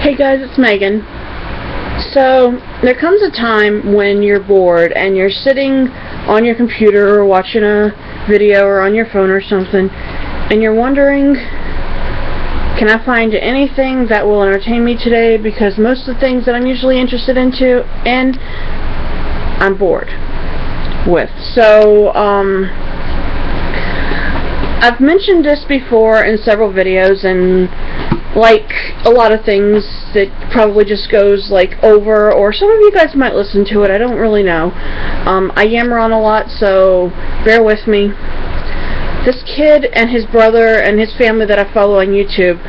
Hey guys, it's Megan. So, there comes a time when you're bored and you're sitting on your computer or watching a video or on your phone or something, and you're wondering, can I find anything that will entertain me today? Because most of the things that I'm usually interested in, I'm bored with. So, I've mentioned this before in several videos, and like a lot of things, it probably just goes like over, or some of you guys might listen to it, I don't really know. I yammer on a lot, so bear with me. This kid and his brother and his family that I follow on YouTube,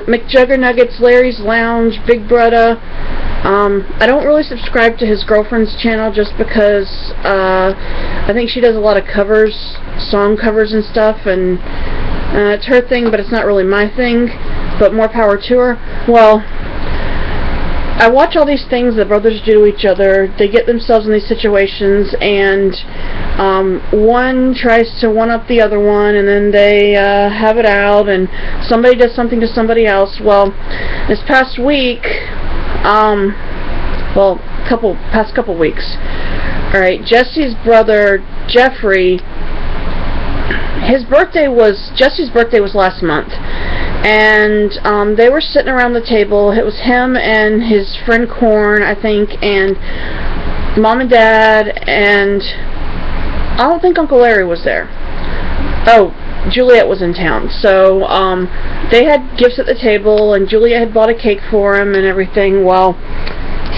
McJuggernuggets, Larry's Lounge, Big Brother, I don't really subscribe to his girlfriend's channel just because I think she does a lot of covers, song covers and stuff, and it's her thing, but it's not really my thing, but more power to her. Well, I watch all these things that brothers do to each other. They get themselves in these situations, and one tries to one-up the other one, and then they have it out, and somebody does something to somebody else. Well, this past week, past couple weeks, alright, Jesse's brother, Jeffrey, Jesse's birthday was last month, and they were sitting around the table. It was him and his friend Corn, I think, and Mom and Dad, and I don't think Uncle Larry was there. Oh, Juliet was in town. So they had gifts at the table, and Juliet had bought a cake for him and everything. Well,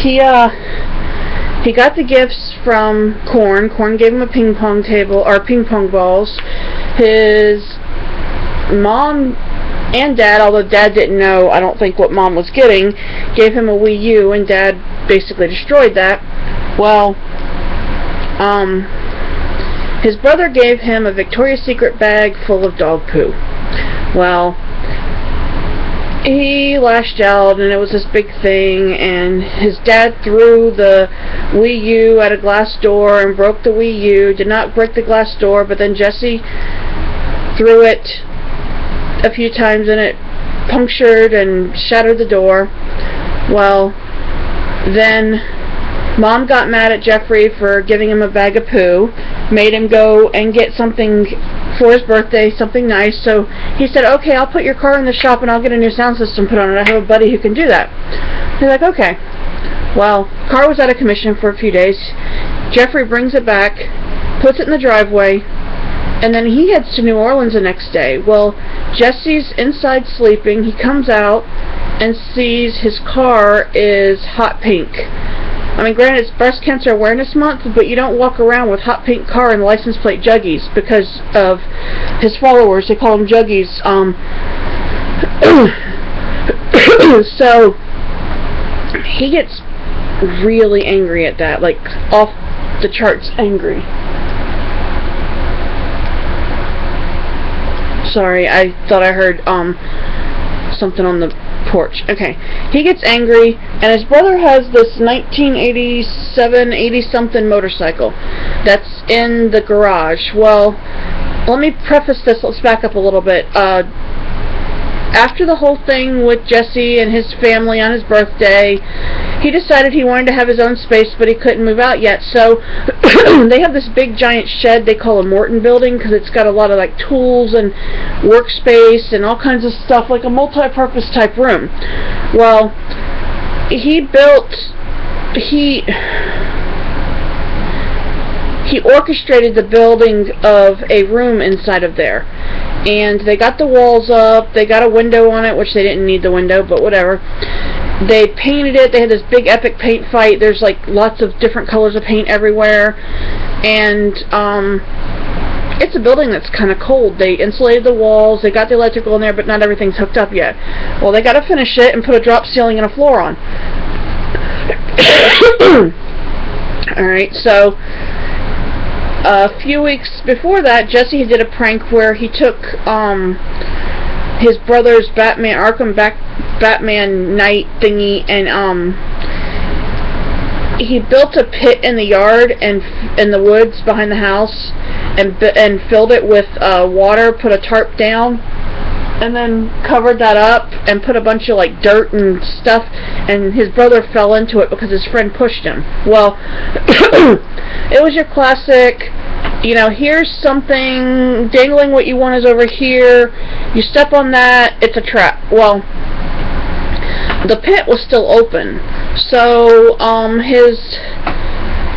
he got the gifts from Corn. Corn gave him a ping pong table, or ping pong balls. His mom and Dad, although Dad didn't know, I don't think, what Mom was getting, gave him a Wii U, and Dad basically destroyed that. Well, his brother gave him a Victoria's Secret bag full of dog poo. Well, he lashed out, and it was this big thing, and his dad threw the Wii U at a glass door and broke the Wii U. Did not break the glass door, but then Jesse threw it a few times, and it punctured and shattered the door. Well, then Mom got mad at Jeffrey for giving him a bag of poo, made him go and get something for his birthday, something nice. So he said, okay, I'll put your car in the shop and I'll get a new sound system put on it. I have a buddy who can do that. He's like, okay. Well, car was out of commission for a few days. Jeffrey brings it back, puts it in the driveway, and then he heads to New Orleans the next day. Well, Jesse's inside sleeping. He comes out and sees his car is hot pink. I mean, granted, it's Breast Cancer Awareness Month, but you don't walk around with hot pink car and license plate Juggies because of his followers. They call them Juggies. So he gets really angry at that, like off the charts angry. Sorry, I thought I heard something on the porch. Okay, he gets angry, and his brother has this 1987, 80-something motorcycle that's in the garage. Well, let me preface this. Let's back up a little bit. After the whole thing with Jesse and his family on his birthday, he decided he wanted to have his own space, but he couldn't move out yet. So they have this big giant shed they call a Morton building, because it's got a lot of like tools and workspace and all kinds of stuff, like a multi-purpose type room. Well, he orchestrated the building of a room inside of there. And they got the walls up, they got a window on it, which they didn't need the window, but whatever. They painted it, they had this big epic paint fight. There's like lots of different colors of paint everywhere. And it's a building that's kind of cold. They insulated the walls, they got the electrical in there, but not everything's hooked up yet. Well, they got to finish it and put a drop ceiling and a floor on. Alright, so a few weeks before that, Jesse did a prank where he took his brother's Arkham Batman night thingy, and he built a pit in the yard and in the woods behind the house, and filled it with water, put a tarp down, and then covered that up and put a bunch of like dirt and stuff, and his brother fell into it because his friend pushed him. Well, it was your classic, you know, here's something dangling, what you want is over here, you step on that, it's a trap. Well, the pit was still open, so his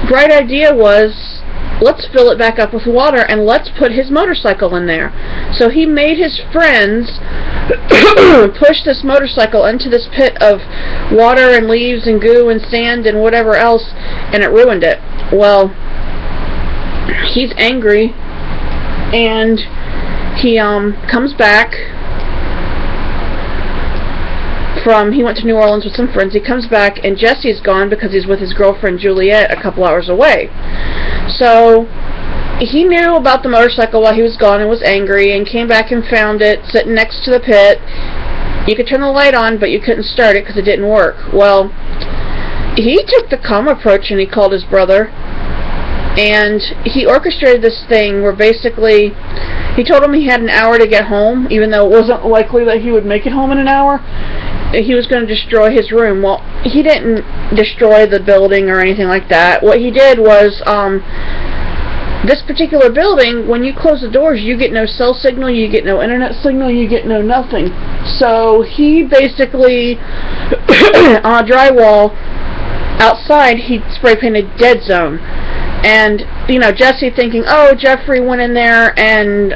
bright idea was, let's fill it back up with water and let's put his motorcycle in there. So he made his friends push this motorcycle into this pit of water and leaves and goo and sand and whatever else, and it ruined it. Well, he's angry, and he comes back from, he went to New Orleans with some friends. He comes back and Jesse's gone because he's with his girlfriend Juliet a couple hours away. So he knew about the motorcycle while he was gone and was angry, and came back and found it sitting next to the pit. You could turn the light on, but you couldn't start it because it didn't work. Well, he took the calm approach and he called his brother, and he orchestrated this thing where basically he told him he had an hour to get home, even though it wasn't likely that he would make it home in an hour. He was going to destroy his room. Well, he didn't destroy the building or anything like that. What he did was, this particular building, when you close the doors, you get no cell signal, you get no internet signal, you get no nothing. So he basically, on a drywall outside, he spray painted dead zone. And, you know, Jesse thinking, oh, Jeffrey went in there and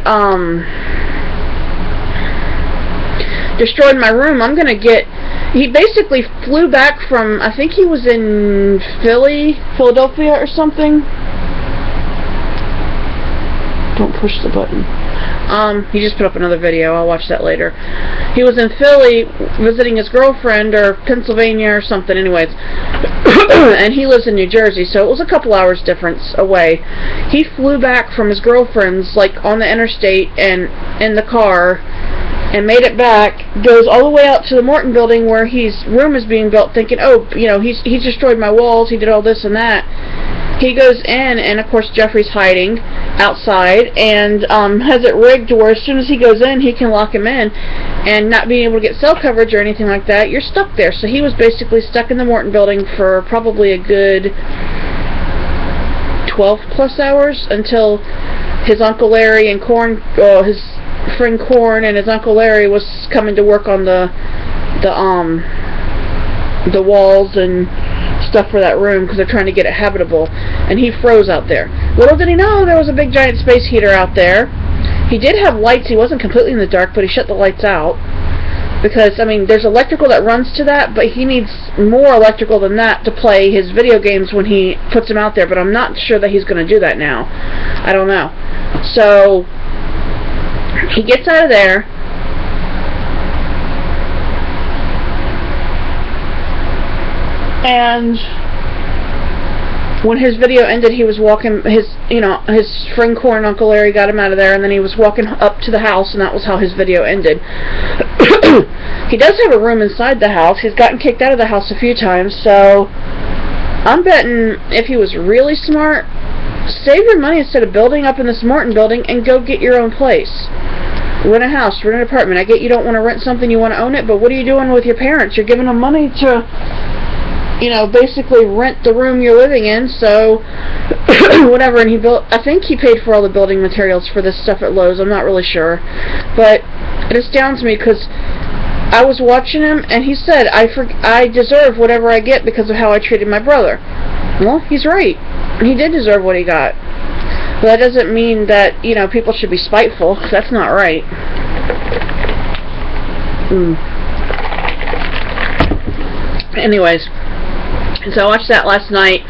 destroyed my room, I'm gonna get... He basically flew back from, I think he was in Philadelphia or something. Don't push the button. He just put up another video, I'll watch that later. He was in Philly visiting his girlfriend, or Pennsylvania or something, anyways. And he lives in New Jersey, so it was a couple hours difference away. He flew back from his girlfriend's, like, on the interstate and in the car, and made it back, goes all the way out to the Morton building where his room is being built, thinking, oh, you know, he's destroyed my walls, he did all this and that. He goes in, and of course Jeffrey's hiding outside, and has it rigged to where as soon as he goes in, he can lock him in, and not being able to get cell coverage or anything like that, you're stuck there. So he was basically stuck in the Morton building for probably a good 12 plus hours until his Uncle Larry and his friend Corn and his Uncle Larry was coming to work on the walls and stuff for that room because they're trying to get it habitable, and he froze out there. Little did he know there was a big giant space heater out there. He did have lights, he wasn't completely in the dark, but he shut the lights out because, I mean, there's electrical that runs to that, but he needs more electrical than that to play his video games when he puts them out there, but I'm not sure that he's going to do that now. I don't know. So he gets out of there, and when his video ended, he was walking, his friend Corn, Uncle Larry got him out of there, and then he was walking up to the house, and that was how his video ended. He does have a room inside the house. He's gotten kicked out of the house a few times, so I'm betting if he was really smart, save your money instead of building up in this Morton building and go get your own place. Rent a house, rent an apartment. I get you don't want to rent something, you want to own it, but what are you doing with your parents? You're giving them money to, you know, basically rent the room you're living in, so whatever. And he built, I think he paid for all the building materials for this stuff at Lowe's, I'm not really sure, but it astounds me because I was watching him and he said, I deserve whatever I get because of how I treated my brother. Well, he's right. He did deserve what he got. But that doesn't mean that, you know, people should be spiteful. That's not right. Anyways, so I watched that last night,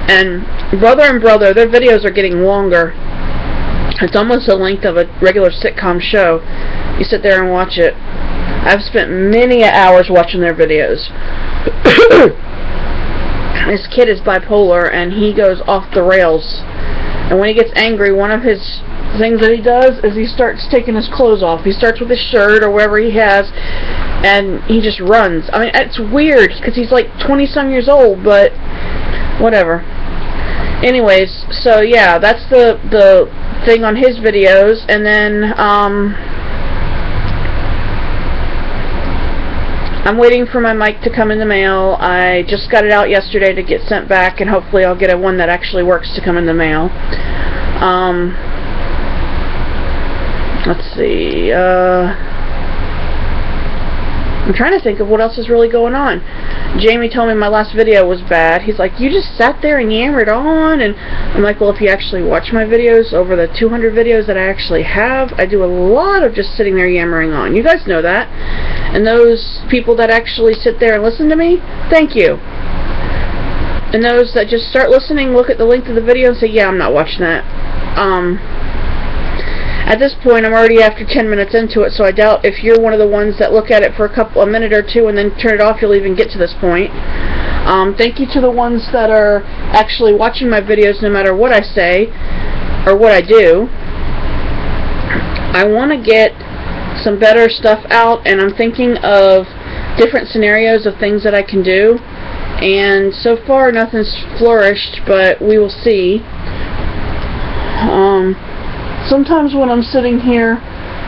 and Brother and Brother, their videos are getting longer. It's almost the length of a regular sitcom show. You sit there and watch it. I've spent many hours watching their videos. This kid is bipolar, and he goes off the rails. And when he gets angry, one of his things that he does is he starts taking his clothes off. He starts with his shirt or whatever he has, and he just runs. I mean, it's weird because he's like 20-some years old, but whatever. Anyways, so yeah, that's the thing on his videos. And then I'm waiting for my mic to come in the mail. I just got it out yesterday to get sent back, and hopefully I'll get a one that actually works to come in the mail. Let's see. I'm trying to think of what else is really going on. Jamie told me my last video was bad. He's like, you just sat there and yammered on, and I'm like, well, if you actually watch my videos, over the 200 videos that I actually have, I do a lot of just sitting there yammering on. You guys know that. And those people that actually sit there and listen to me, thank you. And those that just start listening, look at the length of the video and say, yeah, I'm not watching that. At this point, I'm already after 10 minutes into it, so I doubt if you're one of the ones that look at it for a minute or two and then turn it off, you'll even get to this point. Thank you to the ones that are actually watching my videos no matter what I say or what I do. I want to get some better stuff out, and I'm thinking of different scenarios of things that I can do. And so far, nothing's flourished, but we will see. Sometimes when I'm sitting here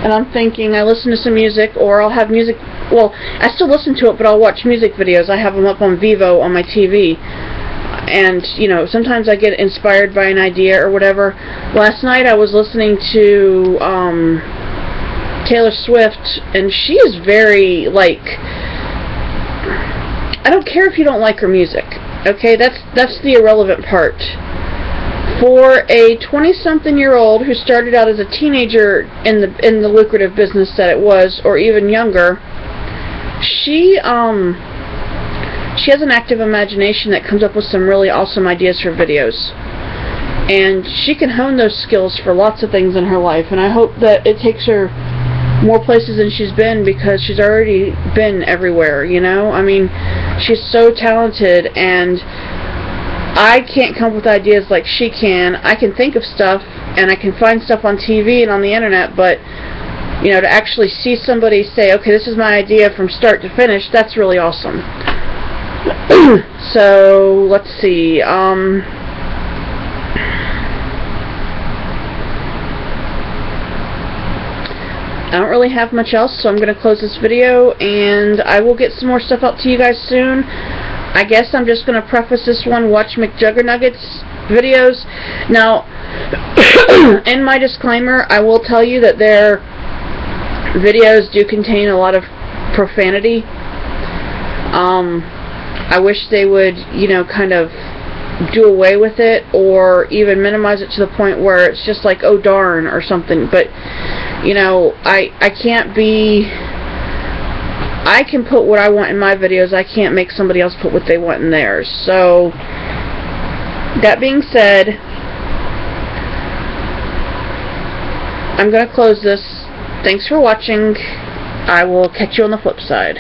and I'm thinking, I listen to some music, or I'll have music, well, I still listen to it, but I'll watch music videos. I have them up on Vivo on my TV. And, you know, sometimes I get inspired by an idea or whatever. Last night I was listening to Taylor Swift, and she is very, like, I don't care if you don't like her music, okay? That's the irrelevant part. For a 20-something-year-old who started out as a teenager in the lucrative business that it was, or even younger, she has an active imagination that comes up with some really awesome ideas for videos. And she can hone those skills for lots of things in her life, and I hope that it takes her more places than she's been, because she's already been everywhere, you know? I mean, she's so talented, and I can't come up with ideas like she can. I can think of stuff, and I can find stuff on TV and on the internet, but, you know, to actually see somebody say, okay, this is my idea from start to finish, that's really awesome. So, let's see. I don't really have much else, so I'm going to close this video, and I will get some more stuff out to you guys soon. I guess I'm just going to preface this one, watch McJuggernuggets videos. Now, in my disclaimer, I will tell you that their videos do contain a lot of profanity. I wish they would, you know, kind of do away with it, or even minimize it to the point where it's just like, oh darn, or something. But, you know, I can't be... I can put what I want in my videos. I can't make somebody else put what they want in theirs. So, that being said, I'm going to close this. Thanks for watching. I will catch you on the flip side.